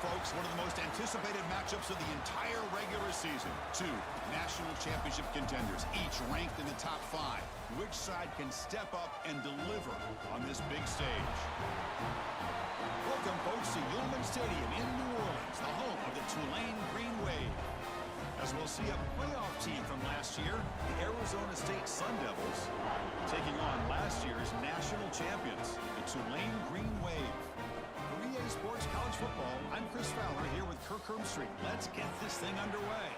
folks, one of the most anticipated matchups of the entire regular season. Two national championship contenders, each ranked in the top 5. Which side can step up and deliver on this big stage? Welcome, folks, to Yulman Stadium in New Orleans, the home of the Tulane Green Wave. As we'll see a playoff team from last year, the Arizona State Sun Devils, taking on last year's national champions, the Tulane Green Wave. For EA Sports College Football, I'm Chris Fowler here with Kirk Herbstreit. Let's get this thing underway.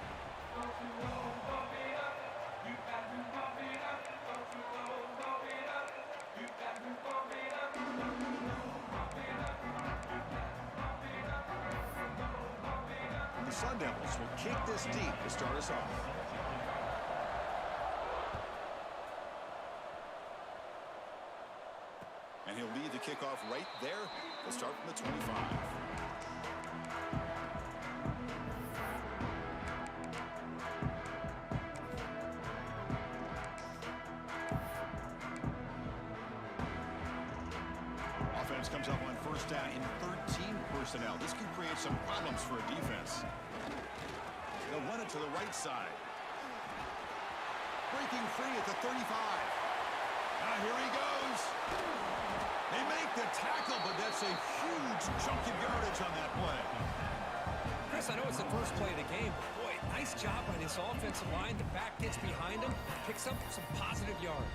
The Sun Devils will kick this deep to start us off. And he'll lead the kickoff right there. We'll start from the 25. Offense comes up on first down in 13 personnel. This can create some problems for a defense. They'll run it to the right side. Breaking free at the 35. Now here he goes. They make the tackle, but that's a huge chunk of yardage on that play. Chris, I know it's the first play of the game, but boy, nice job by this offensive line. The back gets behind him, picks up some positive yards.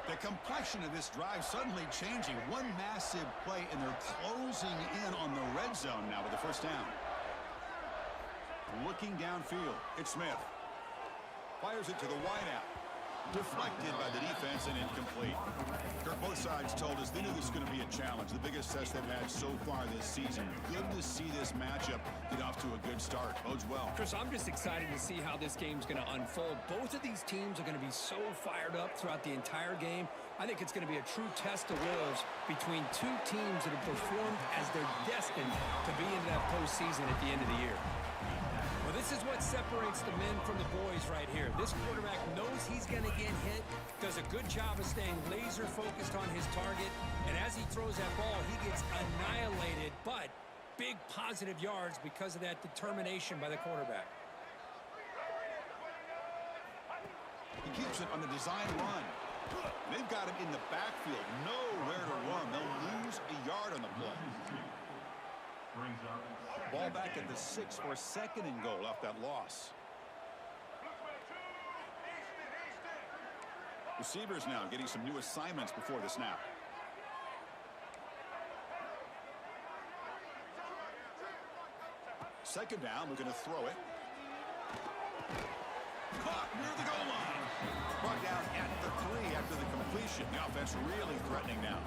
The complexion of this drive suddenly changing. One massive play, and they're closing in on the red zone now with the first down. Looking downfield, it's Smith. Fires it to the wideout. Deflected by the defense and incomplete. Kirk, both sides told us they knew this was going to be a challenge. The biggest test they've had so far this season. Good to see this matchup get off to a good start. Bodes well. Chris, I'm just excited to see how this game's going to unfold. Both of these teams are going to be so fired up throughout the entire game. I think it's going to be a true test of wills between two teams that have performed as they're destined to be into that postseason at the end of the year. Well, this is what separates the men from the boys right here. This quarterback knows he's going to get hit, does a good job of staying laser focused on his target, and as he throws that ball, he gets annihilated, but big positive yards because of that determination by the quarterback. He keeps it on the design run. They've got him in the backfield, nowhere to run. They'll lose a yard on the play. Ball back at the 6 for a second and goal off that loss. Receivers now getting some new assignments before the snap. Second down, looking to throw it. Caught near the goal line. Brought down at the 3 after the completion. The offense really threatening now.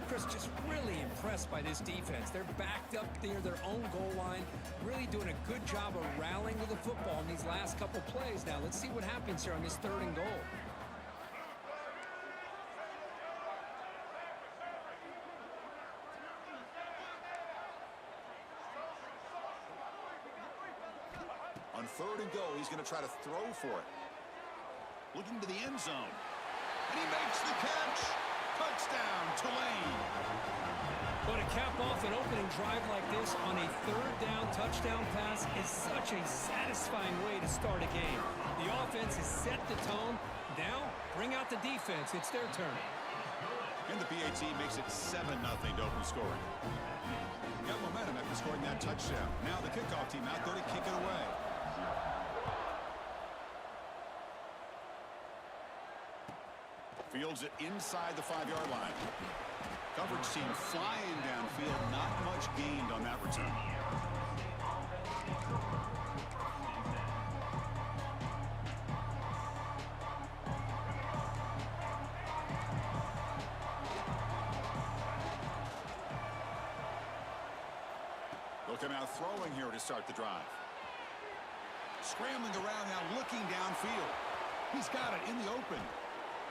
Chris, just really impressed by this defense. They're backed up near their own goal line, really doing a good job of rallying to the football in these last couple plays. Now, let's see what happens here on this 3rd and goal. On 3rd and goal, he's going to try to throw for it. Looking to the end zone. And he makes the catch. Touchdown, Tulane. But to cap off an opening drive like this on a 3rd down touchdown pass is such a satisfying way to start a game. The offense has set the tone. Now, bring out the defense. It's their turn. And the PAT makes it 7-0 to open scoring. Got momentum after scoring that touchdown. Now the kickoff team out there to kick it away. Fields it inside the 5-yard line. Coverage team flying downfield. Not much gained on that return. They'll come out throwing here to start the drive. Scrambling around now, looking downfield. He's got it in the open.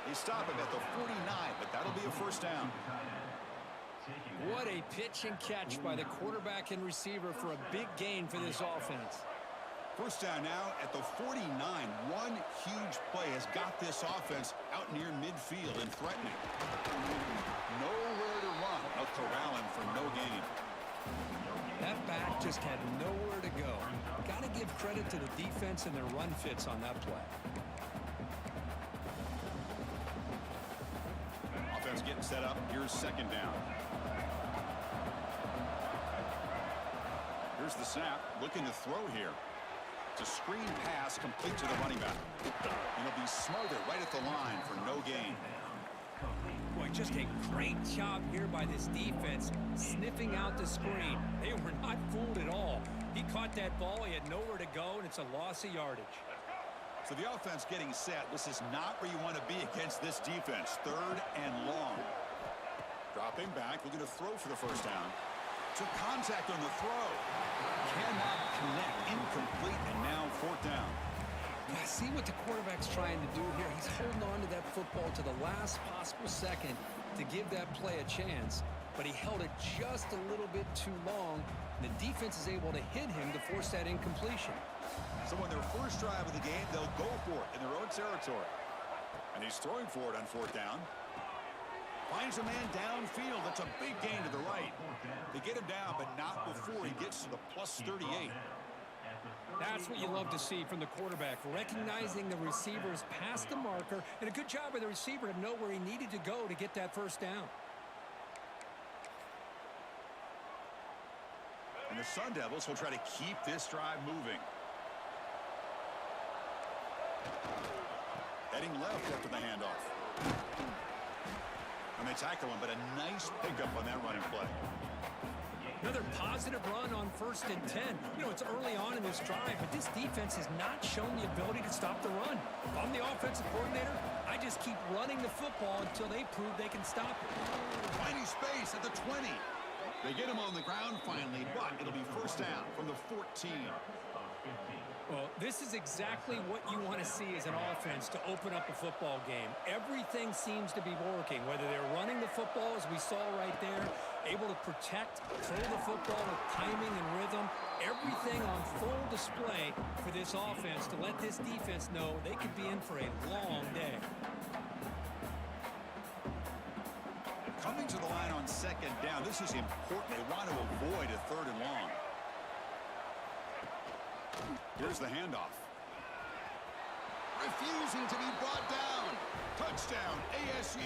They stop him at the 49, but that'll be a first down. What a pitch and catch by the quarterback and receiver for a big gain for this offense. First down now at the 49. One huge play has got this offense out near midfield and threatening. Nowhere to run. A corralling for no gain. That back just had nowhere to go. Got to give credit to the defense and their run fits on that play. Offense getting set up. Here's second down. Here's the snap. Looking to throw here. It's a screen pass complete to the running back. And he'll be smothered right at the line for no gain. Boy, just a great job here by this defense, sniffing out the screen. They were not fooled at all. He caught that ball, he had nowhere to go, and it's a loss of yardage. So the offense getting set. This is not where you want to be against this defense. Third and long. Dropping back, looking to throw for the first down. Took contact on the throw. Cannot connect. Incomplete, and now fourth down. I see what the quarterback's trying to do here. He's holding on to that football to the last possible second to give that play a chance, but he held it just a little bit too long. The defense is able to hit him to force that incompletion. So on their first drive of the game, they'll go for it in their own territory. And he's throwing for it on fourth down. Finds a man downfield. That's a big gain to the right. They get him down, but not before he gets to the plus 38. That's what you love to see from the quarterback, recognizing the receiver's past the marker, and a good job by the receiver to know where he needed to go to get that first down. And the Sun Devils will try to keep this drive moving. Heading left after the handoff. And they tackle him, but a nice pickup on that running play. Another positive run on 1st and 10. You know, it's early on in this drive, but this defense has not shown the ability to stop the run. If I'm the offensive coordinator, I just keep running the football until they prove they can stop it. Finding space at the 20. They get him on the ground finally, but it'll be first down from the 14. Well, this is exactly what you want to see as an offense to open up a football game. Everything seems to be working, whether they're running the football, as we saw right there, able to protect, throw the football with timing and rhythm. Everything on full display for this offense to let this defense know they could be in for a long day. Coming to the line on second down, this is important. They want to avoid a third and long. Here's the handoff. Refusing to be brought down. Touchdown, ASU.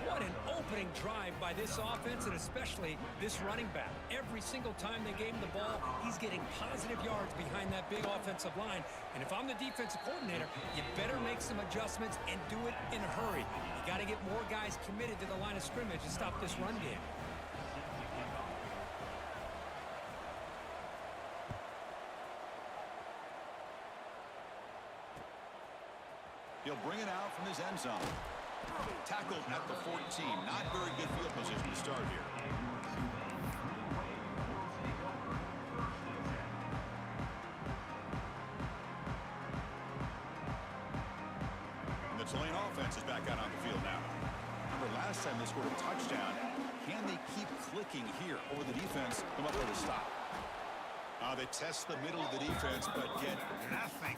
What an opening drive by this offense, and especially this running back. Every single time they gave him the ball, he's getting positive yards behind that big offensive line. And if I'm the defensive coordinator, you better make some adjustments and do it in a hurry. You got to get more guys committed to the line of scrimmage and stop this run game. He'll bring it out from his end zone. Tackled at the 14. Not very good field position to start here. And the Tulane offense is back out on the field now. Remember last time they scored a touchdown. Can they keep clicking here, or the defense come up with a stop? They test the middle of the defense, but get nothing.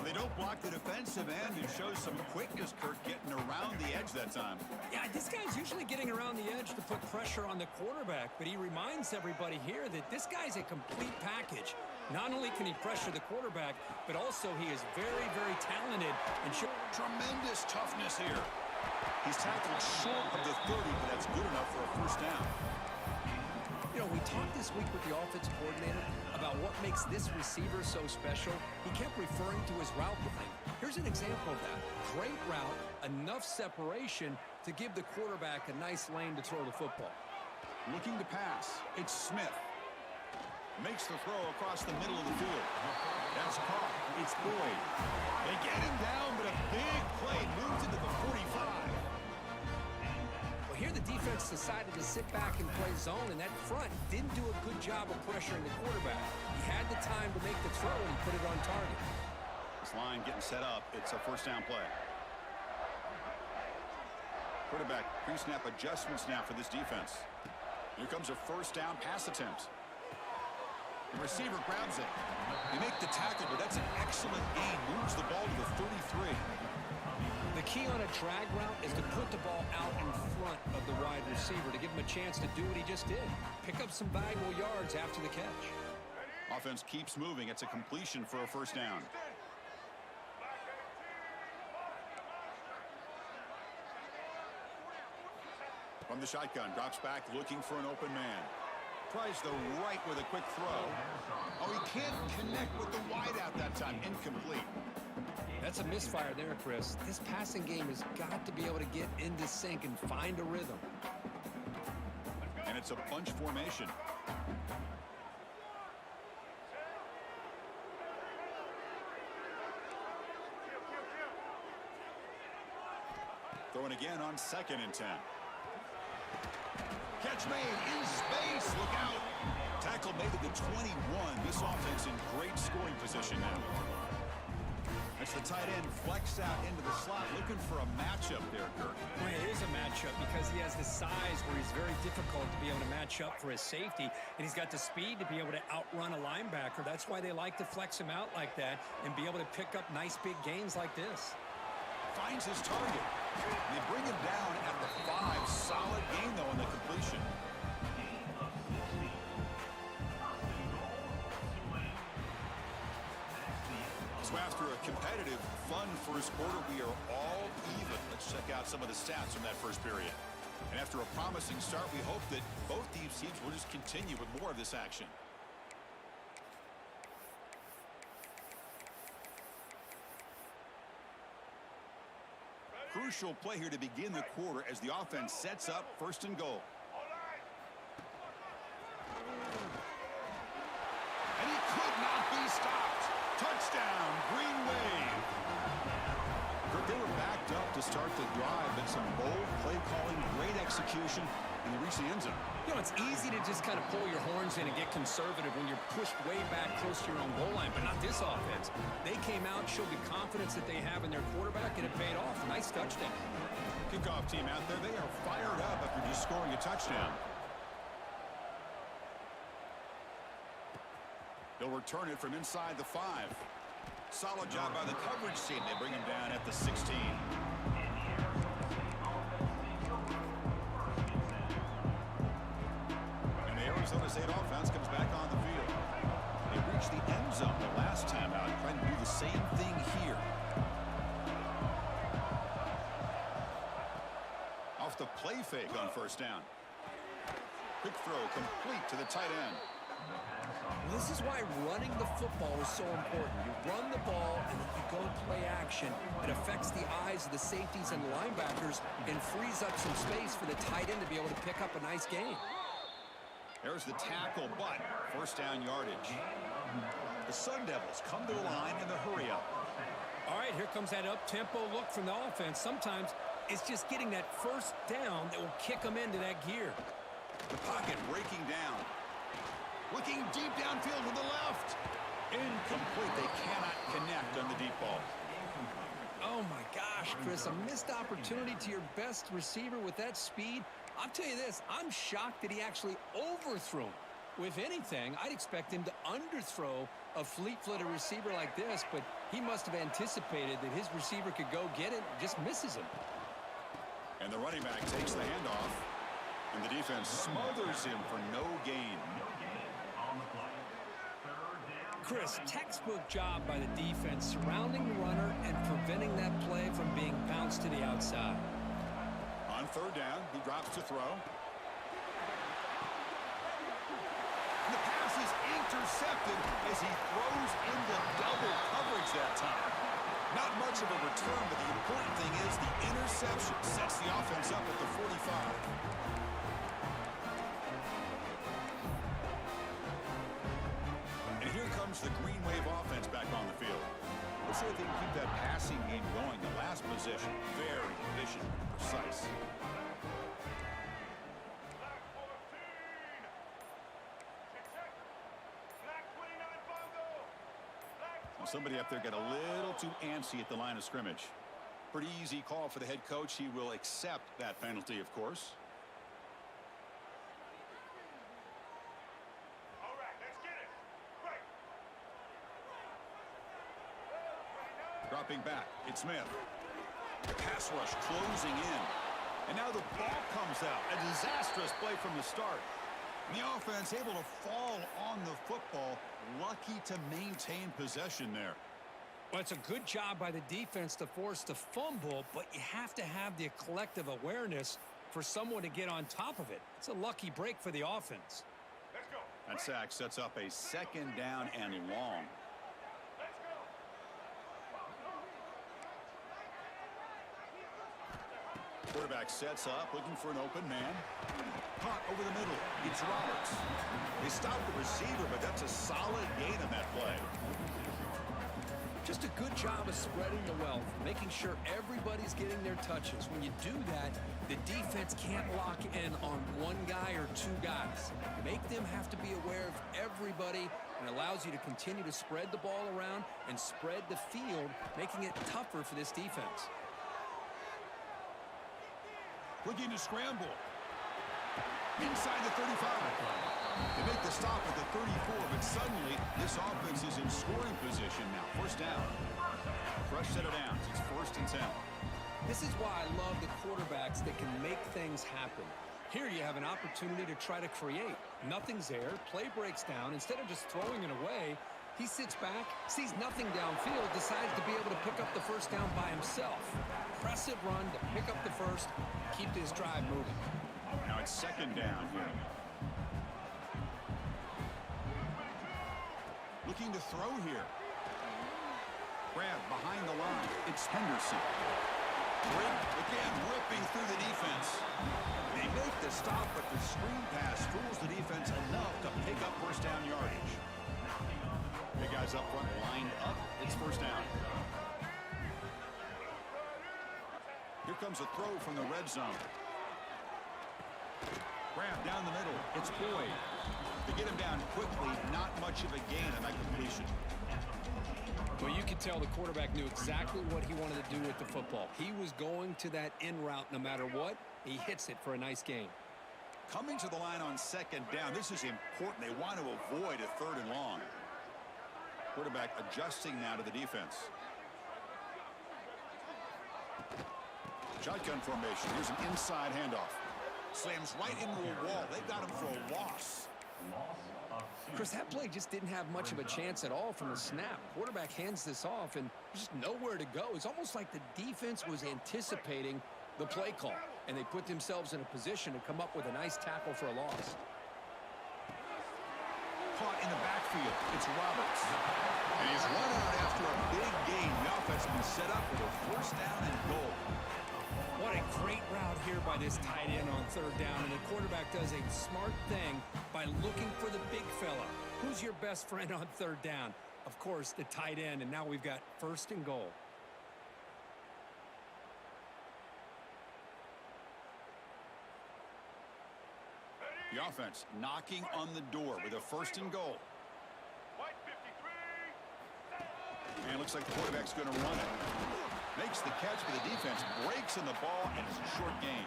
They don't block the defensive end, who shows some quickness, Kurt, getting around the edge that time. Yeah, this guy's usually getting around the edge to put pressure on the quarterback, but he reminds everybody here that this guy's a complete package. Not only can he pressure the quarterback, but also he is very, very talented and tremendous toughness here. He's tackled short of the 30, but that's good enough for a first down. You know, we talked this week with the offensive coordinator about what makes this receiver so special. He kept referring to his route running. Here's an example of that. Great route, enough separation to give the quarterback a nice lane to throw the football. Looking to pass. It's Smith. Makes the throw across the middle of the field. That's caught. It's Boyd. They get him down, but a big play moves into the 45. Here the defense decided to sit back and play zone, and that front didn't do a good job of pressuring the quarterback. He had the time to make the throw, and he put it on target. This line getting set up. It's a first down play. Quarterback pre-snap adjustments now for this defense. Here comes a first down pass attempt. The receiver grabs it. They make the tackle, but that's an excellent gain. Moves the ball to the 33. The key on a drag route is to put the ball out in front of the wide receiver to give him a chance to do what he just did. Pick up some valuable yards after the catch. Offense keeps moving. It's a completion for a first down. From the shotgun, drops back looking for an open man. Tries the right with a quick throw. Oh, he can't connect with the wideout that time. Incomplete. That's a misfire there, Chris. This passing game has got to be able to get into sync and find a rhythm. And it's a bunch formation. Throwing again on 2nd and 10. Catch made in space. Look out. Tackle made at the 21. This offense in great scoring position now. That's the tight end flexed out into the slot, looking for a matchup there, Kirk. Well, it is a matchup because he has the size where he's very difficult to be able to match up for his safety, and he's got the speed to be able to outrun a linebacker. That's why they like to flex him out like that and be able to pick up nice big gains like this. Finds his target. They bring him down at the 5. Solid gain, though, on the completion. So after a competitive, fun first quarter, we are all even. Let's check out some of the stats from that first period. And after a promising start, we hope that both these teams will just continue with more of this action. Crucial play here to begin the quarter as the offense sets up 1st and goal. And he could not be stopped. Touchdown, Green Wave. They were backed up to start the drive, but some bold play calling, great execution, and they reached the end zone. You know, it's easy to just kind of pull your horns in and get conservative when you're pushed way back close to your own goal line, but not this offense. They came out, showed the confidence that they have in their quarterback, and it paid off. Nice touchdown. Kickoff team out there, they are fired up after just scoring a touchdown. They'll return it from inside the 5. Solid job by the coverage team. They bring him down at the 16. And the Arizona State offense comes back on the field. They reached the end zone the last time out, trying to do the same thing here. Off the play fake on 1st down. Quick throw complete to the tight end. This is why running the football is so important. You run the ball and then you go play action. It affects the eyes of the safeties and linebackers and frees up some space for the tight end to be able to pick up a nice gain. There's the tackle, but 1st down yardage. The Sun Devils come to the line in the hurry up. All right, here comes that up-tempo look from the offense. Sometimes it's just getting that 1st down that will kick them into that gear. The pocket breaking down. Looking deep downfield to the left. Incomplete. They cannot connect on the deep ball. Oh, my gosh, Chris, a missed opportunity to your best receiver with that speed. I'll tell you this, I'm shocked that he actually overthrew him. If anything, I'd expect him to underthrow a fleet-footed receiver like this, but he must have anticipated that his receiver could go get it and just misses him. And the running back takes the handoff, and the defense smothers him for no gain. Chris, textbook job by the defense surrounding the runner and preventing that play from being bounced to the outside. On 3rd down, he drops to throw. The pass is intercepted as he throws into double coverage that time. Not much of a return, but the important thing is the interception sets the offense up at the 45. The Green Wave offense back on the field. Let's see if they can keep that passing game going. The last possession, very efficient and precise. Well, somebody up there got a little too antsy at the line of scrimmage. Pretty easy call for the head coach. He will accept that penalty, of course. Dropping back, it's Smith. The pass rush closing in. And now the ball comes out. A disastrous play from the start. And the offense able to fall on the football. Lucky to maintain possession there. Well, it's a good job by the defense to force the fumble, but you have to have the collective awareness for someone to get on top of it. It's a lucky break for the offense. That sack sets up a second down and long. Quarterback sets up, looking for an open man. Caught over the middle. It's Roberts. They stopped the receiver, but that's a solid gain on that play. Just a good job of spreading the wealth, making sure everybody's getting their touches. When you do that, the defense can't lock in on one guy or two guys. Make them have to be aware of everybody, and allows you to continue to spread the ball around and spread the field, making it tougher for this defense. Looking to scramble. Inside the 35. They make the stop at the 34, but suddenly this offense is in scoring position now. First down. Fresh set of downs. It's 1st and 10. This is why I love the quarterbacks that can make things happen. Here you have an opportunity to try to create. Nothing's there. Play breaks down. Instead of just throwing it away, he sits back, sees nothing downfield, decides to be able to pick up the first down by himself. Impressive run to pick up the first, keep this drive moving. Now it's 2nd down here. Looking to throw here. Grab behind the line. It's Henderson. Again, ripping through the defense. They make the stop, but the screen pass fools the defense enough to pick up first down yardage. Big guys up front lined up. It's 1st down. Here comes a throw from the red zone. Grab down the middle. It's Boyd. To get him down quickly, not much of a gain on that completion. Well, you could tell the quarterback knew exactly what he wanted to do with the football. He was going to that in route no matter what. He hits it for a nice gain. Coming to the line on 2nd down, this is important. They want to avoid a 3rd and long. Quarterback adjusting now to the defense. Shotgun formation. Here's an inside handoff. Slams right into a wall. They've got him for a loss. Chris, that play just didn't have much of a chance at all from the snap. Quarterback hands this off, and there's just nowhere to go. It's almost like the defense was anticipating the play call, and they put themselves in a position to come up with a nice tackle for a loss. Caught in the backfield. It's Roberts. And he's run out after a big gain. The offense has been set up for a 1st down and goal. What a great route here by this tight end on 3rd down, and the quarterback does a smart thing by looking for the big fella. Who's your best friend on 3rd down? Of course, the tight end, and now we've got 1st and goal. The offense knocking on the door with a 1st and goal. And it looks like the quarterback's going to run it. Makes the catch, but the defense breaks in the ball, and it's a short gain.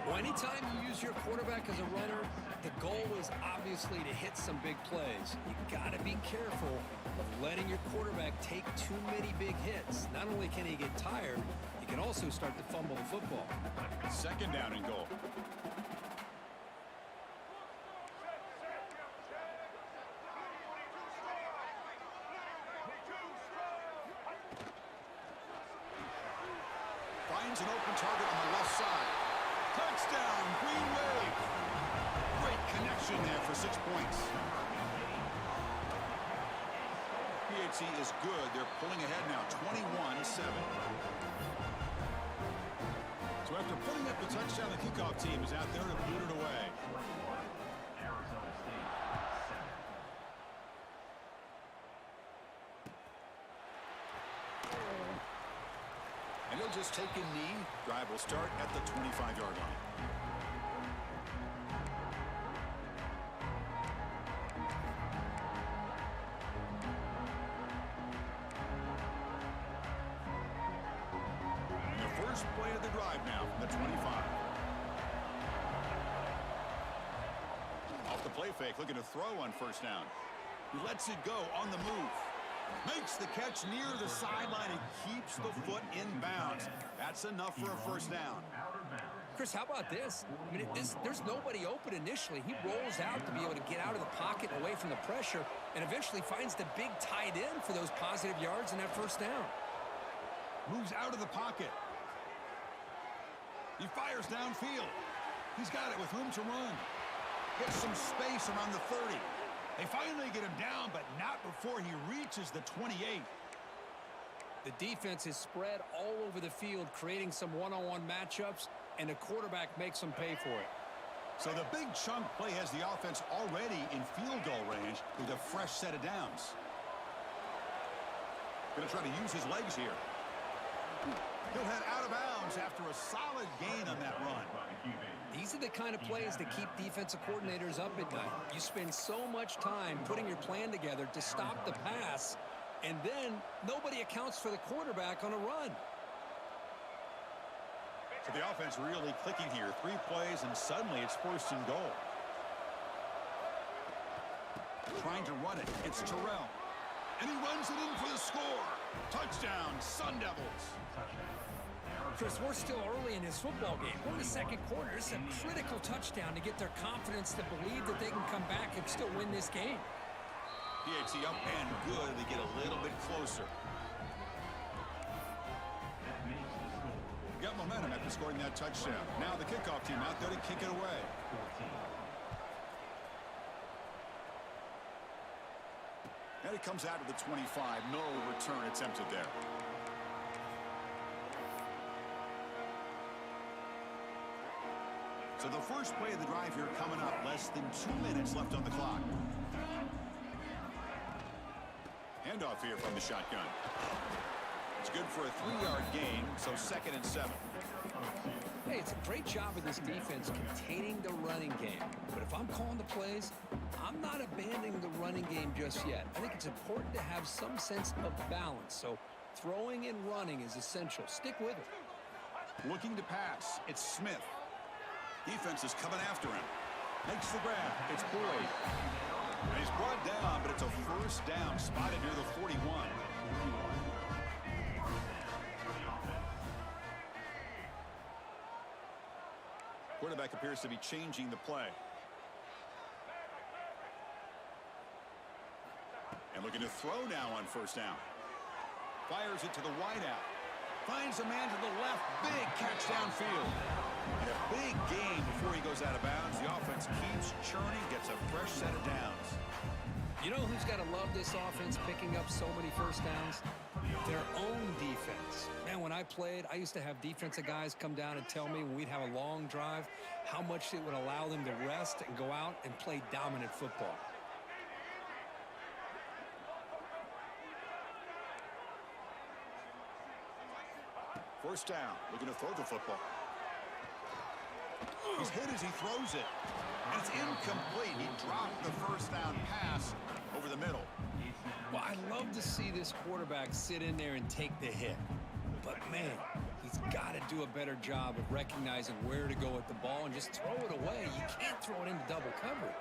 Well, anytime you use your quarterback as a runner, the goal is obviously to hit some big plays. You got to be careful of letting your quarterback take too many big hits. Not only can he get tired, he can also start to fumble the football. 2nd down and goal. Finds an open target on the left side. Touchdown, Green Wave. Great connection there for 6 points. PHC is good. They're pulling ahead now, 21-7. So after putting up the touchdown, the kickoff team is out there to boot it away. And he'll just take a knee. Drive will start at the 25-yard line. And the first play of the drive now from the 25. Off the play fake, looking to throw on 1st down. He lets it go on the move. Makes the catch near the sideline and keeps the foot in bounds. That's enough for a first down. Chris, how about this? I mean, there's nobody open initially. He rolls out to be able to get out of the pocket and away from the pressure and eventually finds the big tight end for those positive yards and that first down. Moves out of the pocket. He fires downfield. He's got it with room to run. Gets some space around the 30. They finally get him down, but not before he reaches the 28. The defense is spread all over the field, creating some one-on-one matchups, and the quarterback makes them pay for it. So the big chunk play has the offense already in field goal range with a fresh set of downs. Going to try to use his legs here. He'll head out of bounds after a solid gain on that run. These are the kind of plays that keep defensive coordinators up at night. You spend so much time putting your plan together to stop the pass, and then nobody accounts for the quarterback on a run. So the offense really clicking here. 3 plays, and suddenly it's first and goal. Trying to run it. It's Terrell. And he runs it in for the score. Touchdown, Sun Devils. Chris, we're still early in this football game. We're in the second quarter. This is a critical touchdown to get their confidence to believe that they can come back and still win this game. PAT up and good. They get a little bit closer. Got momentum after scoring that touchdown. Now the kickoff team out there to kick it away. And it comes out to the 25. No return attempted there. So the first play of the drive here coming up. Less than 2 minutes left on the clock. Handoff here from the shotgun. It's good for a 3-yard gain, so 2nd and 7. Hey, it's a great job of this defense containing the running game. But if I'm calling the plays, I'm not abandoning the running game just yet. I think it's important to have some sense of balance. So throwing and running is essential. Stick with it. Looking to pass. It's Smith. Defense is coming after him. Makes the grab. It's Boyd. And he's brought down, but it's a first down spotted near the 41. Quarterback appears to be changing the play. And looking to throw now on first down. Fires it to the wideout. Finds a man to the left. Big catch downfield. And a big gain before he goes out of bounds. The offense keeps churning, gets a fresh set of downs. You know who's got to love this offense picking up so many first downs? Their own defense. Man, when I played, I used to have defensive guys come down and tell me when we'd have a long drive how much it would allow them to rest and go out and play dominant football. First down, looking to throw the football. He's hit as he throws it. And it's incomplete. He dropped the first down pass over the middle. Well, I love to see this quarterback sit in there and take the hit. But, man, he's got to do a better job of recognizing where to go with the ball and just throw it away. You can't throw it into double coverage.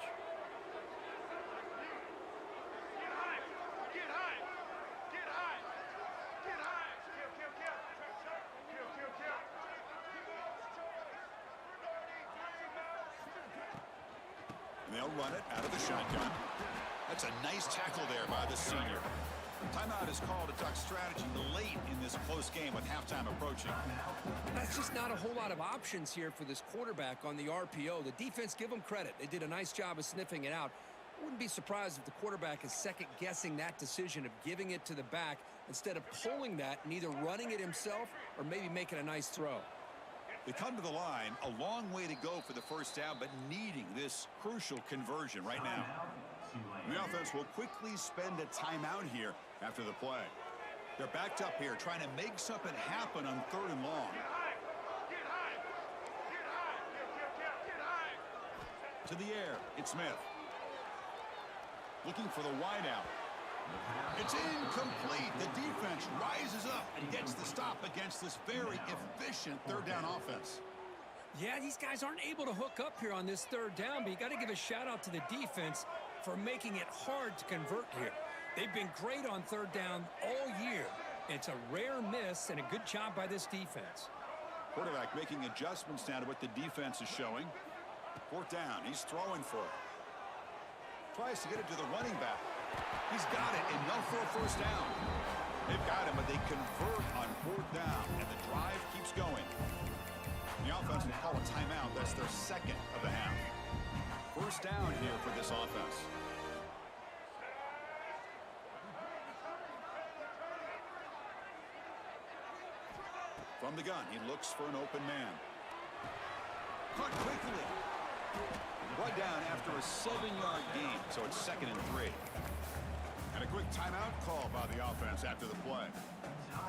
And they'll run it out of the shotgun. That's a nice tackle there by the senior. Timeout is called to talk strategy late in this close game with halftime approaching. That's just not a whole lot of options here for this quarterback on the RPO. The defense, give them credit. They did a nice job of sniffing it out. I wouldn't be surprised if the quarterback is second-guessing that decision of giving it to the back instead of pulling that and either running it himself or maybe making a nice throw. They come to the line, a long way to go for the first down, but needing this crucial conversion right now. The offense will quickly spend a timeout here after the play. They're backed up here, trying to make something happen on 3rd and long. To the air, it's Smith. Looking for the wideout. It's incomplete. The defense rises up and gets the stop against this very efficient 3rd down offense. Yeah, these guys aren't able to hook up here on this 3rd down, but you got to give a shout out to the defense for making it hard to convert here. They've been great on third down all year. It's a rare miss and a good job by this defense. Quarterback making adjustments now to what the defense is showing. Fourth down. He's throwing for it. Tries to get it to the running back. He's got it, and they'll throw first down. They've got him, but they convert on fourth down, and the drive keeps going. The offense will call a timeout. That's their second of the half. First down here for this offense. From the gun, he looks for an open man. Caught quickly. Brought down after a 7-yard gain, so it's 2nd and 3. And a quick timeout call by the offense after the play.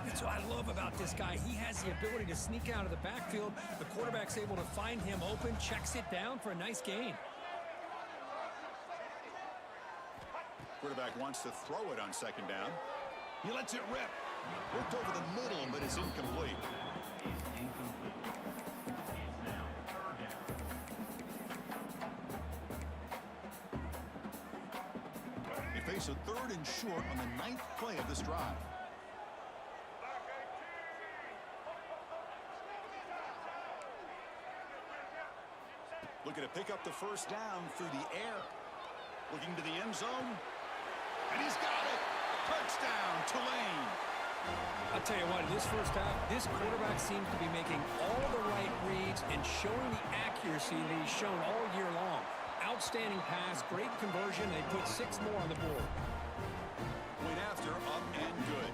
That's what I love about this guy. He has the ability to sneak out of the backfield. The quarterback's able to find him open, checks it down for a nice gain. Quarterback wants to throw it on 2nd down. He lets it rip. Worked over the middle, but it's incomplete. They face a 3rd and short on the 9th play of this drive. Looking to pick up the first down through the air. Looking to the end zone. And he's got it. Touchdown, Tulane. I'll tell you what, in this first half, this quarterback seems to be making all the right reads and showing the accuracy that he's shown all year long. Outstanding pass, great conversion. They put 6 more on the board. Went after, up and good.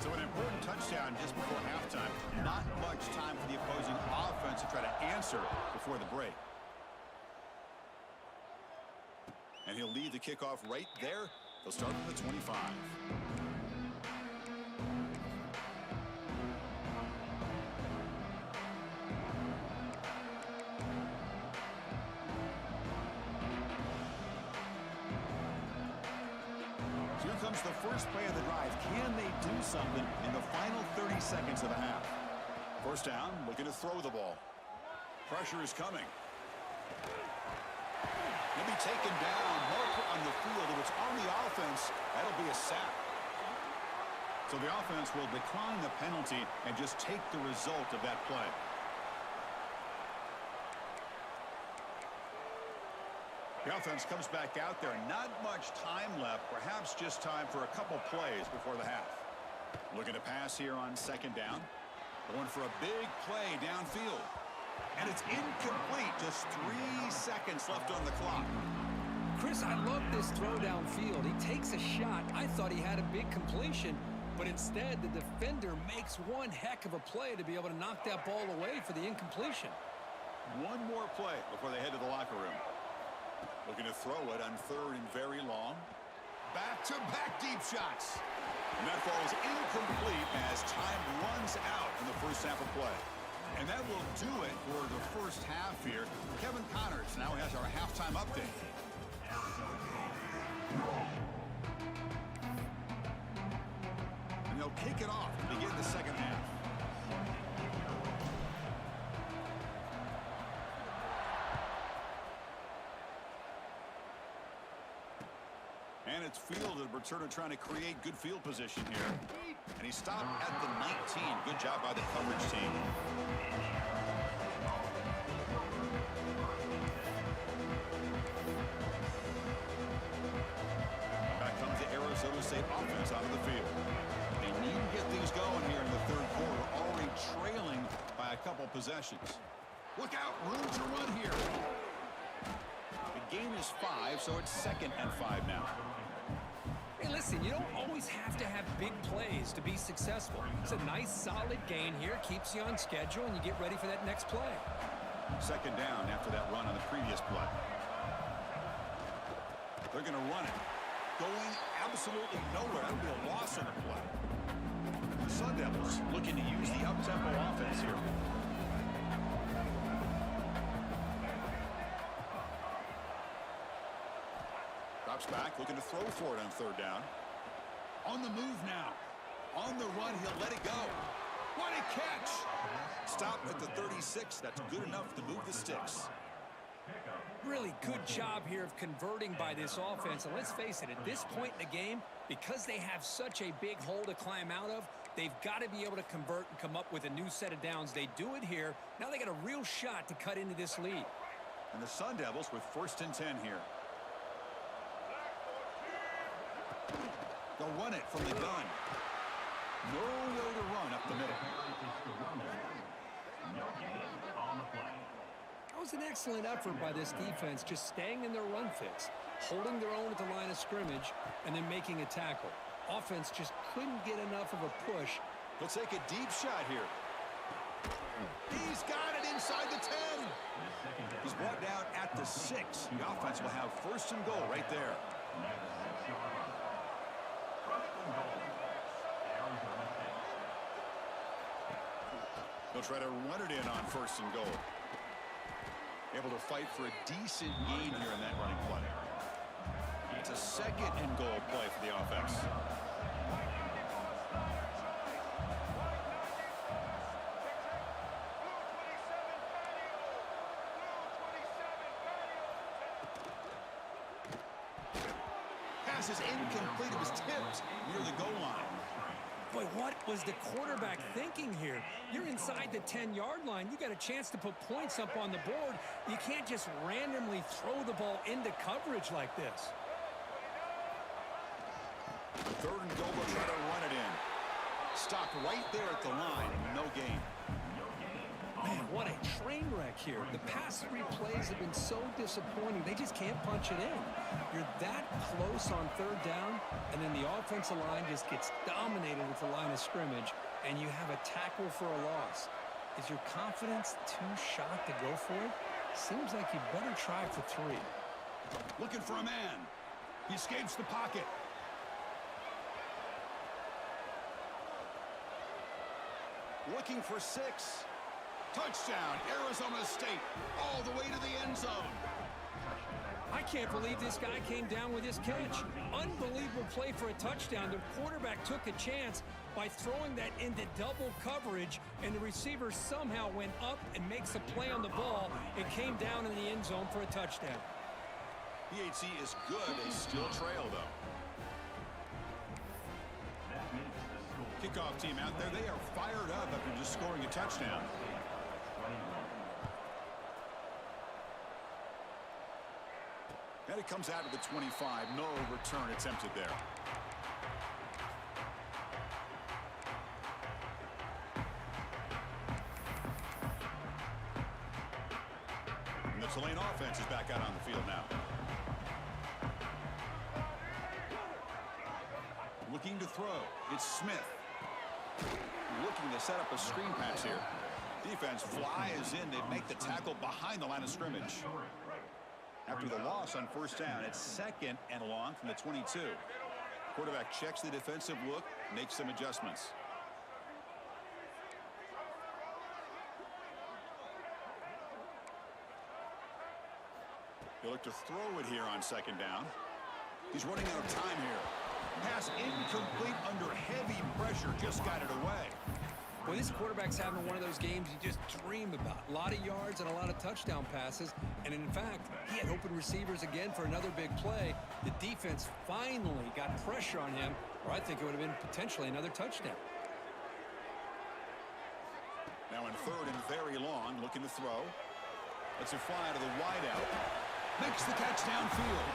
So an important touchdown just before halftime. Not much time for the opposing offense to try to answer before the break. And he'll lead the kickoff right there. They'll start from the 25. Here comes the first play of the drive. Can they do something in the final 30 seconds of the half? First down, looking to throw the ball. Pressure is coming. He'll be taken down. More on the field. If it's on the offense, that'll be a sack. So the offense will decline the penalty and just take the result of that play. The offense comes back out there. Not much time left. Perhaps just time for a couple plays before the half. Looking to pass here on 2nd down. Going for a big play downfield. And it's incomplete. Just 3 seconds left on the clock. Chris, I love this throw downfield. He takes a shot. I thought he had a big completion, but instead the defender makes one heck of a play to be able to knock that ball away for the incompletion. One more play before they head to the locker room. Looking to throw it on 3rd and very long. Back-to-back deep shots. And that falls incomplete as time runs out in the first half of play. And that will do it for the first half here. Kevin Connors now has our halftime update. And they'll kick it off to begin the second half. And it's fielded. Returner trying to create good field position here. And he stopped at the 19. Good job by the coverage team. Back comes the Arizona State offense out of the field. They need to get things going here in the 3rd quarter. Already trailing by a couple possessions. Look out. Room to run here. The game is 5, so it's 2nd and 5 now. Hey, listen, you don't always have to have big plays to be successful. It's a nice, solid gain here. Keeps you on schedule, and you get ready for that next play. 2nd down after that run on the previous play. They're going to run it. Going absolutely nowhere. That would be a loss on the play. The Sun Devils looking to use the up-tempo offense here. Drops back, looking to throw for it on 3rd down. On the move now. On the run, he'll let it go. What a catch! Stop at the 36. That's good enough to move the sticks. Really good job here of converting by this offense. And let's face it, at this point in the game, because they have such a big hole to climb out of, they've got to be able to convert and come up with a new set of downs. They do it here. Now they got a real shot to cut into this lead. And the Sun Devils with 1st and 10 here. They'll run it from the gun. Nowhere to run up the middle. That was an excellent effort by this defense, just staying in their run fix, holding their own at the line of scrimmage, and then making a tackle. Offense just couldn't get enough of a push. He'll take a deep shot here. He's got it inside the 10. He's brought down at the 6. The offense will have 1st and goal right there. They'll try to run it in on 1st and goal. Able to fight for a decent gain here in that running play. It's a 2nd and goal play for the offense. Pass is incomplete. It was tipped near the goal line. Boy, what was the quarterback thinking here? You're inside the 10-yard line. You got a chance to put points up on the board. You can't just randomly throw the ball into coverage like this. 3rd and goal, they'll try to run it in. Stopped right there at the line. No gain. Man, what a train wreck here. The past 3 plays have been so disappointing. They just can't punch it in. You're that close on 3rd down, and then the offensive line just gets dominated at the line of scrimmage, and you have a tackle for a loss. Is your confidence too shot to go for it? Seems like you better try for 3. Looking for a man. He escapes the pocket. Looking for 6. Touchdown, Arizona State, all the way to the end zone. I can't believe this guy came down with his catch. Unbelievable play for a touchdown. The quarterback took a chance by throwing that into double coverage, and the receiver somehow went up and makes a play on the ball. It came down in the end zone for a touchdown. PHC is good. They still trail, though. Kickoff team out there, they are fired up after just scoring a touchdown. And it comes out of the 25. No return attempted there. And the Tulane offense is back out on the field now. Looking to throw. It's Smith. Looking to set up a screen pass here. Defense flies in. They make the tackle behind the line of scrimmage. After the loss on 1st down, it's 2nd and long from the 22. Quarterback checks the defensive look, makes some adjustments. He'll look to throw it here on 2nd down. He's running out of time here. Pass incomplete under heavy pressure, just got it away. Well, this quarterback's having one of those games you just dream about. A lot of yards and a lot of touchdown passes. And in fact, he had open receivers again for another big play. The defense finally got pressure on him, or I think it would have been potentially another touchdown. Now in 3rd and very long, looking to throw. Lets it fly to the wideout. Makes the catch downfield.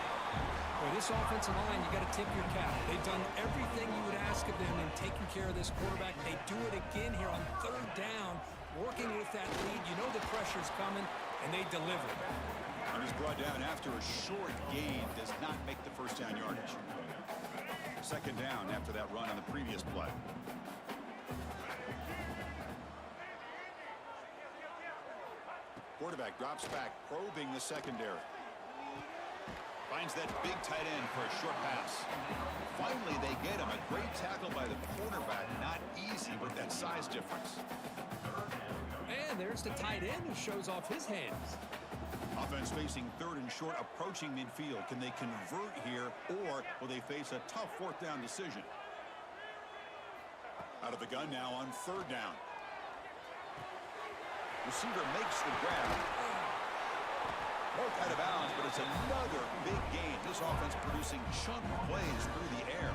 Boy, this offensive line, you got to tip your cap. They've done everything you would ask of them in taking care of this quarterback. They do it again here on 3rd down, working with that lead. You know the pressure's coming, and they deliver. And he's brought down after a short gain. Does not make the 1st down yardage. 2nd down after that run on the previous play. Quarterback drops back, probing the secondary. Finds that big tight end for a short pass. Finally, they get him. A great tackle by the quarterback. Not easy with that size difference. And there's the tight end who shows off his hands. Offense facing 3rd and short, approaching midfield. Can they convert here, or will they face a tough 4th down decision? Out of the gun now on 3rd down. Receiver makes the grab. Broke out of bounds, but it's another big game. This offense producing chunk plays through the air.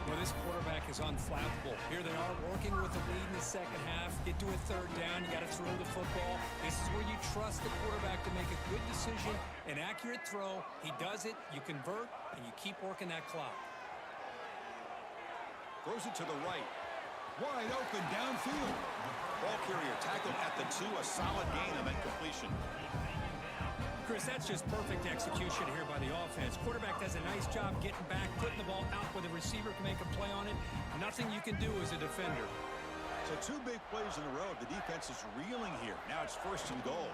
Well, this quarterback is unflappable. Here they are working with the lead in the second half. Get to a third down. You got to throw the football. This is where you trust the quarterback to make a good decision, an accurate throw. He does it, you convert, and you keep working that clock. Throws it to the right. Wide open downfield. Ball carrier tackled at the 2. A solid gain on that completion. Chris, that's just perfect execution here by the offense. Quarterback does a nice job getting back, putting the ball out where the receiver can make a play on it. Nothing you can do as a defender. So 2 big plays in a row. The defense is reeling here. Now it's 1st and goal.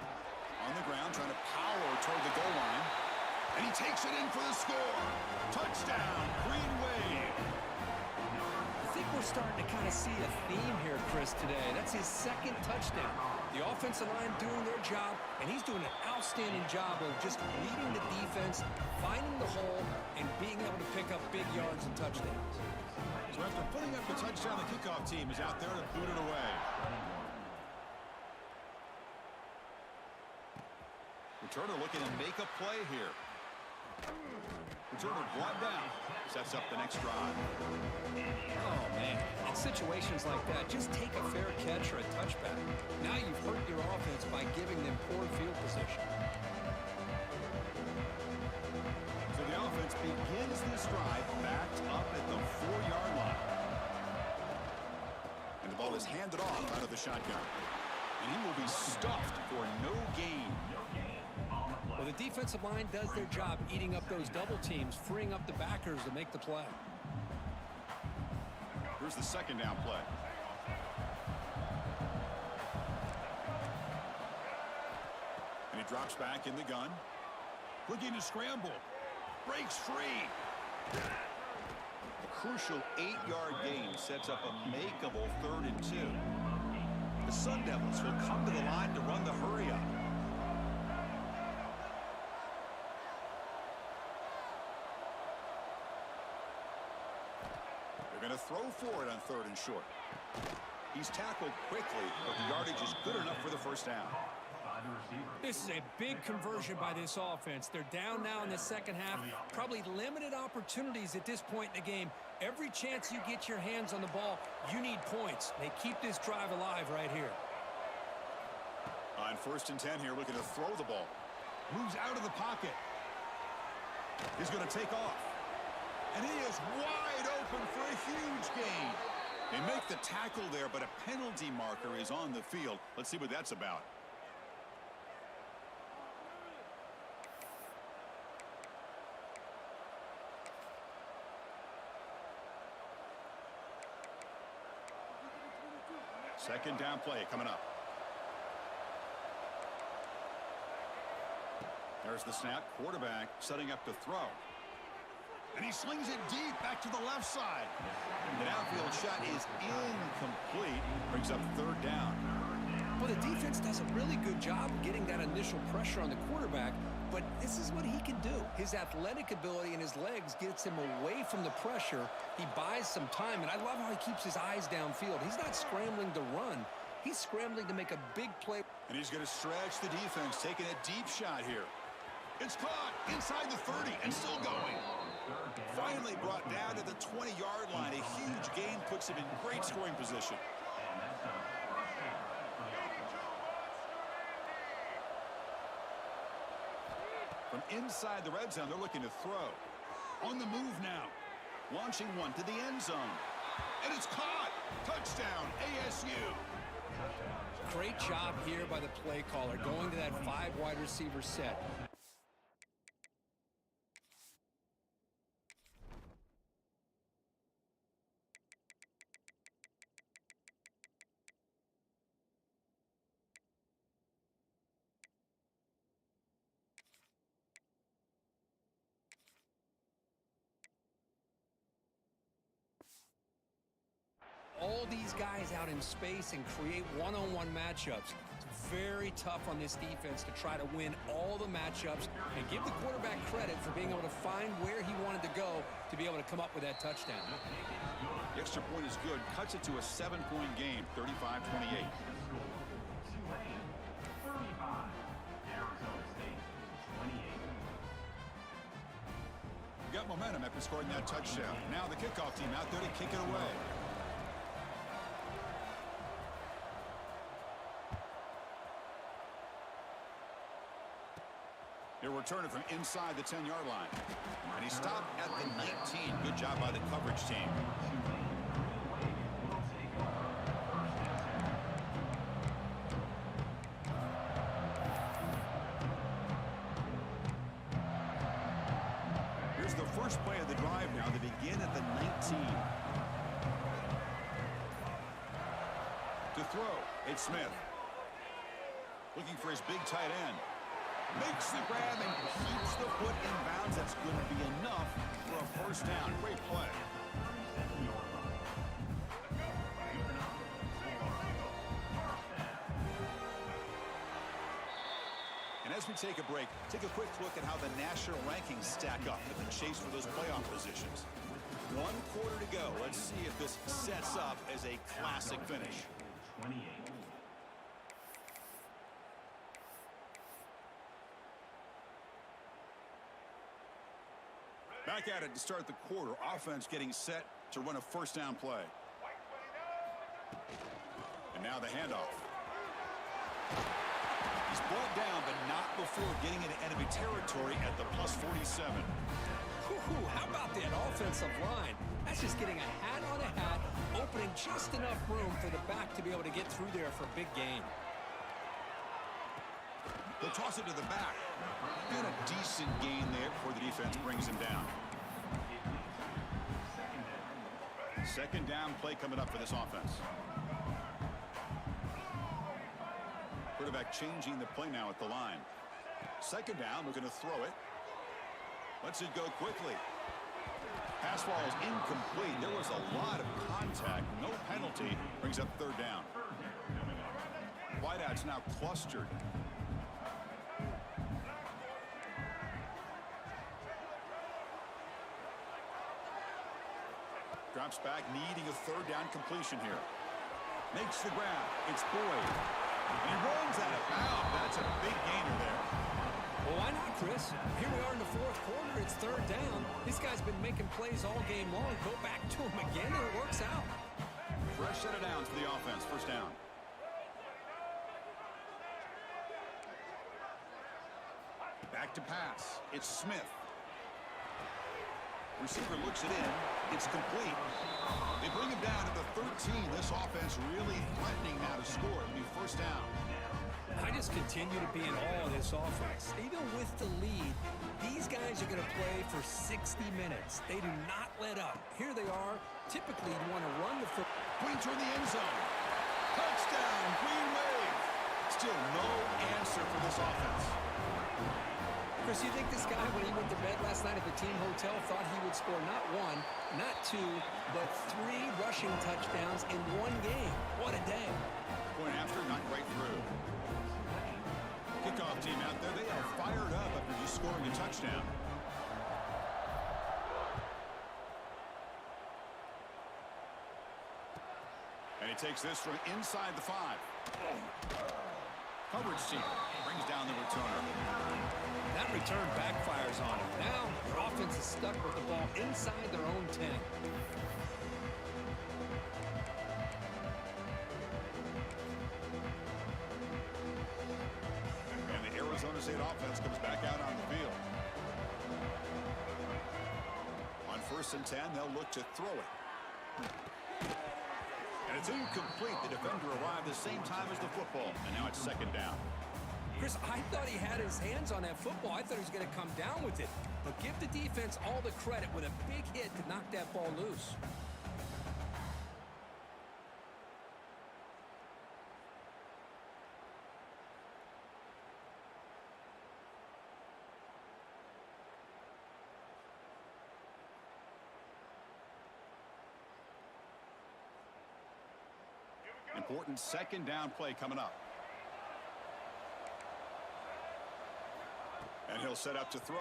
On the ground, trying to power toward the goal line. And he takes it in for the score. Touchdown, Green Wave. I think we're starting to kind of see a theme here, Chris, today. That's his 2nd touchdown. The offensive line doing their job, and he's doing an outstanding job of just leading the defense, finding the hole, and being able to pick up big yards and touchdowns. So after putting up the touchdown, the kickoff team is out there to boot it away. Returner looking to make a play here. Returner brought down. Sets up the next drive. Oh, man. In situations like that, just take a fair catch or a touchback. Now you've hurt your offense by giving them poor field position. So the offense begins this drive backed up at the 4-yard line. And the ball is handed off out of the shotgun. And he will be stuffed for no gain. Well, the defensive line does their job eating up those double teams, freeing up the backers to make the play. Here's the 2nd down play. And he drops back in the gun. Looking to scramble. Breaks free. A crucial 8-yard gain sets up a makeable 3rd and 2. The Sun Devils will come to the line to run the hurry up. They're going to throw for it on 3rd and short. He's tackled quickly, but the yardage is good enough for the 1st down. This is a big conversion by this offense. They're down now in the second half. Probably limited opportunities at this point in the game. Every chance you get your hands on the ball, you need points. They keep this drive alive right here. On 1st and 10 here, looking to throw the ball. Moves out of the pocket. He's going to take off. And he is wide open for a huge gain. They make the tackle there, but a penalty marker is on the field. Let's see what that's about. Second down play coming up. There's the snap. Quarterback setting up to throw. And he slings it deep back to the left side. The downfield shot is incomplete. Brings up 3rd down. Well, the defense does a really good job of getting that initial pressure on the quarterback, but this is what he can do. His athletic ability and his legs gets him away from the pressure. He buys some time, and I love how he keeps his eyes downfield. He's not scrambling to run. He's scrambling to make a big play. And he's going to stretch the defense, taking a deep shot here. It's caught inside the 30 and still going. Finally brought down to the 20-yard line. A huge gain puts him in great scoring position. From inside the red zone, they're looking to throw. On the move now. Launching one to the end zone. And it's caught. Touchdown, ASU. Great job here by the play caller, going to that 5 wide receiver set. All these guys out in space and create one-on-one matchups. It's very tough on this defense to try to win all the matchups and give the quarterback credit for being able to find where he wanted to go to be able to come up with that touchdown. The extra point is good. Cuts it to a 7-point game, 35-28. got momentum after scoring that touchdown. Now the kickoff team out there to kick it away. He'll return it from inside the 10-yard line. And he stopped at the 19. Good job by the coverage team. Here's the first play of the drive now. They begin at the 19. To throw, it's Smith. Looking for his big tight end. Makes the grab and keeps the foot in bounds. That's going to be enough for a first down. Great play. And as we take a break, take a quick look at how the national rankings stack up in the chase for those playoff positions. 1 quarter to go. Let's see if this sets up as a classic finish. 28. Back at it to start the quarter. Offense getting set to run a first down play. And now the handoff. He's brought down, but not before getting into enemy territory at the plus 47. How about that offensive line? That's just getting a hat on a hat, opening just enough room for the back to be able to get through there for a big gain. They'll toss it to the back. And a decent gain there before the defense brings him down. Second down play coming up for this offense. Quarterback changing the play now at the line. Second down, we're going to throw it. Lets it go quickly. Pass ball is incomplete. There was a lot of contact. No penalty. Brings up third down. Wideouts now clustered. Drops back, needing a third down completion here. Makes the grab. It's Boyd. And he runs out of bounds. That's a big gainer there. Well, why not, Chris? Here we are in the fourth quarter. It's third down. This guy's been making plays all game long. Go back to him again, and it works out. Fresh set of downs for the offense. First down. Back to pass. It's Smith. Receiver looks it in. It's complete. They bring him down to the 13. This offense really threatening now to score. It'll be first down. I just continue to be in awe of this offense. Even with the lead, these guys are going to play for 60 minutes. They do not let up. Here they are. Typically, you want to run the foot. Pointer in the end zone. Touchdown, Green Wave. Still no answer for this offense. Chris, you think this guy, when he went to bed last night at the team hotel, thought he would score not 1, not 2, but 3 rushing touchdowns in one game? What a day. Point after, not quite through. Kickoff team out there. They are fired up after just scoring a touchdown. And he takes this from inside the 5. Coverage team brings down the returner. That return backfires on him. Now, their offense is stuck with the ball inside their own 10. And the Arizona State offense comes back out on the field. On 1st and 10, they'll look to throw it. And it's incomplete. The defender arrived the same time as the football. And now it's second down. Chris, I thought he had his hands on that football. I thought he was going to come down with it. But give the defense all the credit with a big hit to knock that ball loose. Important second down play coming up. And he'll set up to throw.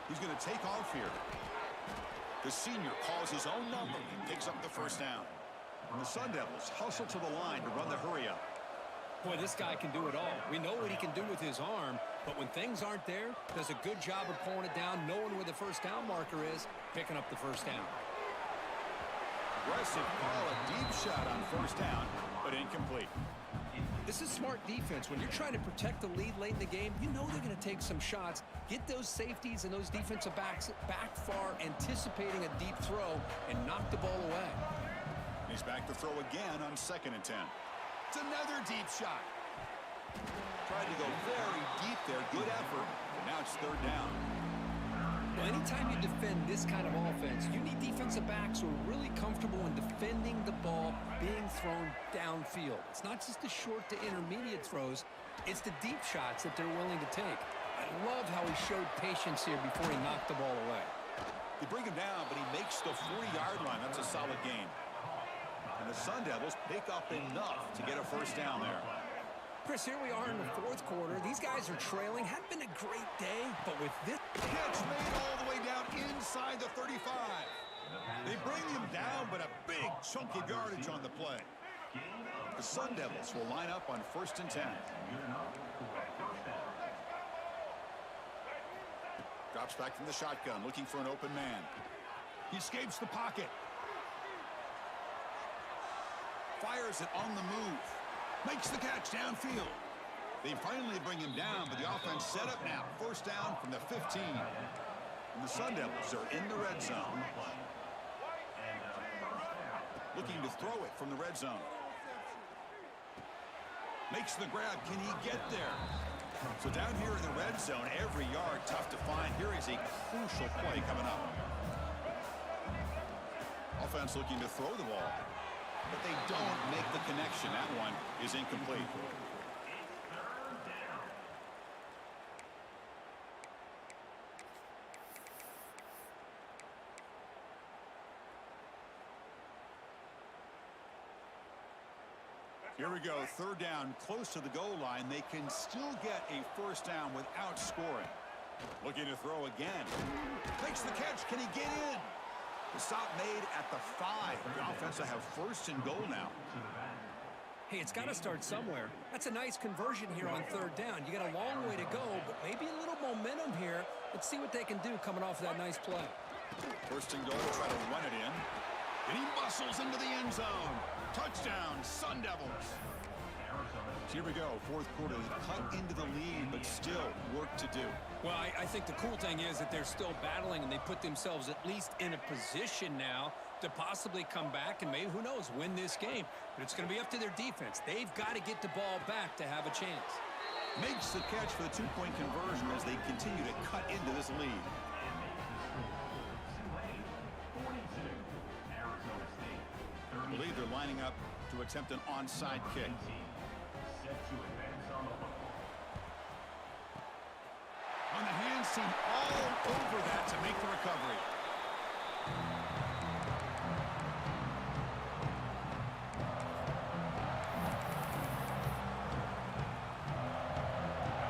He's going to take off here. The senior calls his own number and picks up the first down. And the Sun Devils hustle to the line to run the hurry up. Boy, this guy can do it all. We know what he can do with his arm, But when things aren't there, does a good job of pulling it down, knowing where the first down marker is, picking up the first down. Aggressive call, a deep shot on first down, but incomplete. This is smart defense. When you're trying to protect the lead late in the game, you know they're going to take some shots, get those safeties and those defensive backs back far, anticipating a deep throw, and knock the ball away. He's back to throw again on 2nd and 10. It's another deep shot. Tried to go very deep there. Good effort. Now it's 3rd down. Well, anytime you defend this kind of offense, you need defensive backs who are really comfortable in defending the ball being thrown downfield. It's not just the short to intermediate throws. It's the deep shots that they're willing to take. I love how he showed patience here before he knocked the ball away. They bring him down, but he makes the 40-yard line. That's a solid gain. And the Sun Devils pick up enough to get a first down there. Chris, here we are in the 4th quarter. These guys are trailing. Hadn't been a great day, but with this Catch made all the way down inside the 35. They bring him down, but a big chunk of yardage on the play. The Sun Devils will line up on 1st and 10. Drops back from the shotgun, looking for an open man. He escapes the pocket. Fires it on the move. Makes the catch downfield. They finally bring him down, but the offense set up now. First down from the 15. And the Sun Devils are in the red zone. Looking to throw it from the red zone. Makes the grab. Can he get there? So down here in the red zone, every yard tough to find. Here is a crucial play coming up. Offense looking to throw the ball, but they don't make the connection. That one is incomplete. Here we go, 3rd down, close to the goal line. They can still get a first down without scoring. Looking to throw again. Makes the catch. Can he get in? The stop made at the 5. The offense will have 1st and goal now. Hey, it's got to start somewhere. That's a nice conversion here on 3rd down. You got a long way to go, but maybe a little momentum here. Let's see what they can do coming off that nice play. 1st and goal, try to run it in. And he muscles into the end zone. Touchdown, Sun Devils. Here we go, 4th quarter. They've cut into the lead, but still work to do. Well, I think the cool thing is that they're still battling, and they put themselves at least in a position now to possibly come back and maybe, who knows, win this game. But it's going to be up to their defense. They've got to get the ball back to have a chance. Makes the catch for the 2-point conversion as they continue to cut into this lead. I believe they're lining up to attempt an onside kick. On the hands team all over that to make the recovery.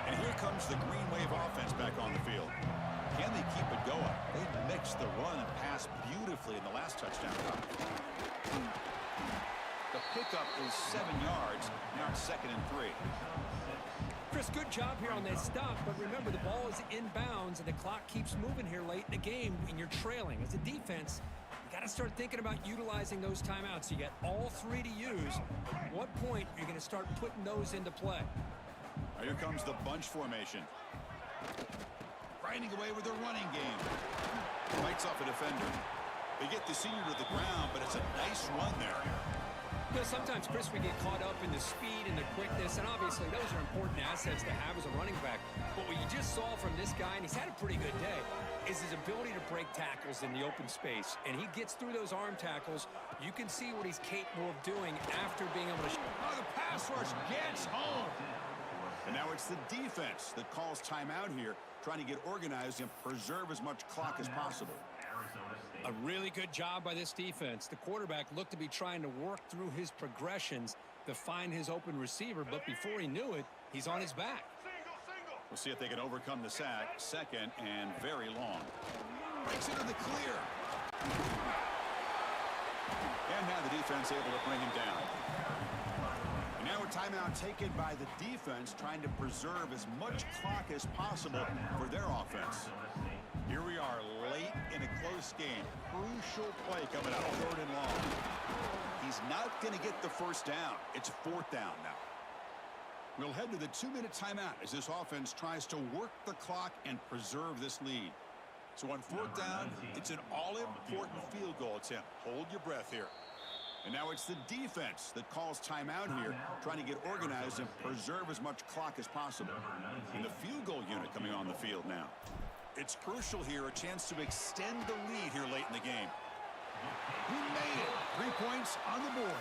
And here comes the Green Wave offense back on the field. Can they keep it going? They mixed the run and pass beautifully in the last touchdown drive. The pickup is 7 yards. Now it's 2nd and 3. Chris, good job here on that stop, but remember the ball is inbounds and the clock keeps moving here late in the game and you're trailing. As a defense, you got to start thinking about utilizing those timeouts. You got all 3 to use. At what point are you going to start putting those into play? Now here comes the bunch formation. Grinding away with their running game. Fights off a defender. They get the senior to the ground, but it's a nice run there. You know, sometimes, Chris, we get caught up in the speed and the quickness, and obviously those are important assets to have as a running back. But what you just saw from this guy, and he's had a pretty good day, is his ability to break tackles in the open space. And he gets through those arm tackles. You can see what he's capable of doing after being able to... Oh, the pass rush gets home. And now it's the defense that calls timeout here, trying to get organized and preserve as much clock as possible. A really good job by this defense. The quarterback looked to be trying to work through his progressions to find his open receiver, but before he knew it, he's on his back. We'll see if they can overcome the sack. 2nd and very long. Breaks into the clear. And now the defense able to bring him down. And Now a timeout taken by the defense, trying to preserve as much clock as possible for their offense. Here we are late in a close game. Crucial play coming up, 3rd and long. He's not going to get the first down. It's 4th down now. We'll head to the 2-minute timeout as this offense tries to work the clock and preserve this lead. So on 4th down, it's an all-important field goal attempt. Hold your breath here. And now it's the defense that calls timeout here, trying to get organized and preserve as much clock as possible. And the field goal unit coming on the field now. It's crucial here, a chance to extend the lead here late in the game. He made it. 3 points on the board.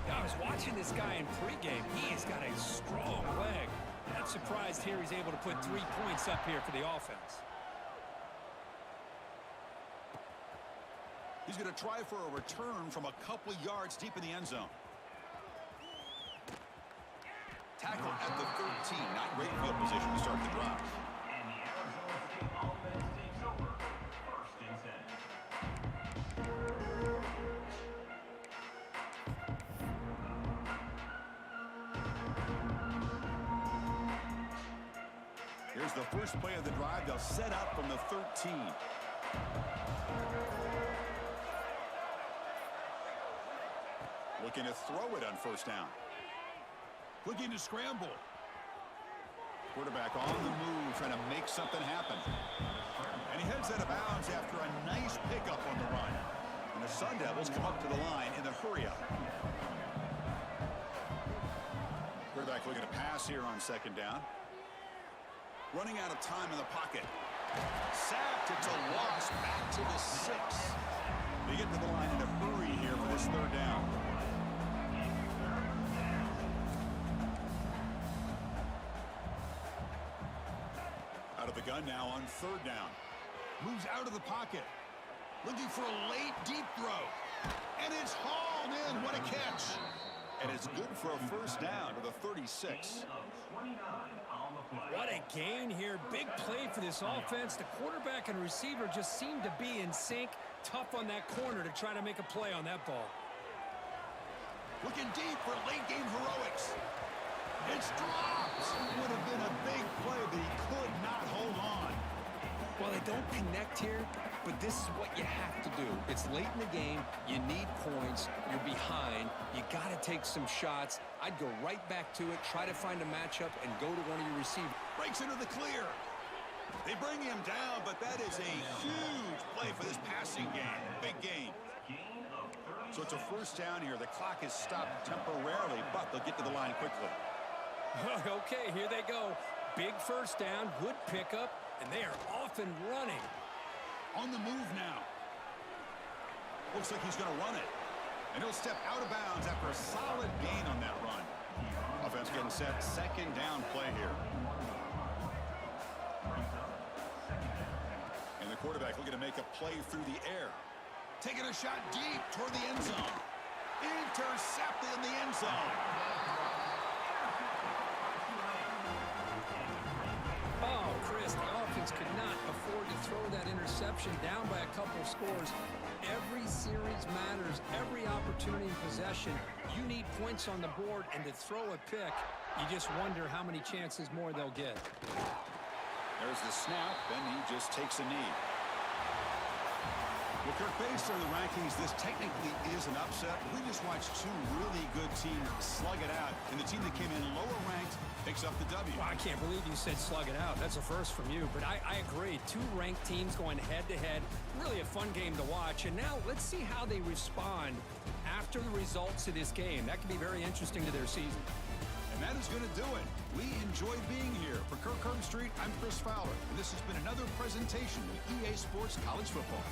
I was watching this guy in pregame. He has got a strong leg. Not surprised here he's able to put 3 points up here for the offense. He's going to try for a return from a couple of yards deep in the end zone. Tackle at the 13. Not great field position to start the drive. Here's the first play of the drive. They'll set up from the 13. Looking to throw it on 1st down. Looking to scramble. Quarterback on the move, trying to make something happen. And he heads out of bounds after a nice pickup on the run. And the Sun Devils come up to the line in the hurry-up. Quarterback looking to pass here on 2nd down. Running out of time in the pocket. Sacked. It's a loss. Back to the 6. They get to the line in a hurry here for this 3rd down. Out of the gun now on 3rd down. Moves out of the pocket. Looking for a late deep throw. And it's hauled in. What a catch. And it's good for a 1st down to the 36. What a gain here. Big play for this offense. The quarterback and receiver just seem to be in sync. Tough on that corner to try to make a play on that ball. Looking deep for late game heroics. It's dropped. Would have been a big play, but he could not hold on. Well, they don't connect here, but this is what you have to do. It's late in the game. You need points. You're behind. You got to take some shots. I'd go right back to it, try to find a matchup, and go to one of your receivers. Breaks into the clear. They bring him down, but that is a huge play for this passing game. Big game. So it's a 1st down here. The clock is stopped temporarily, but they'll get to the line quickly. Okay, here they go. Big 1st down, good pickup, and they are off and running. On the move now. Looks like he's going to run it. And he'll step out of bounds after a solid gain on that run. Offense getting set. 2nd down play here. And the quarterback looking to make a play through the air. Taking a shot deep toward the end zone. Intercepted in the end zone. Oh, Chris, the offense could not afford to throw that interception down by a couple scores. Every series matters. Every opportunity in possession. You need points on the board, and to throw a pick, you just wonder how many chances more they'll get. There's the snap, and he just takes a knee. Well, Kirk, based on the rankings, this technically is an upset. We just watched 2 really good teams slug it out, and the team that came in lower ranked picks up the W. Well, I can't believe you said slug it out. That's a first from you, but I agree. 2 ranked teams going head-to-head. Really a fun game to watch, and now let's see how they respond after the results of this game. That could be very interesting to their season. And that is going to do it. We enjoyed being here. For Kirk Street, I'm Chris Fowler, and this has been another presentation of EA Sports College Football.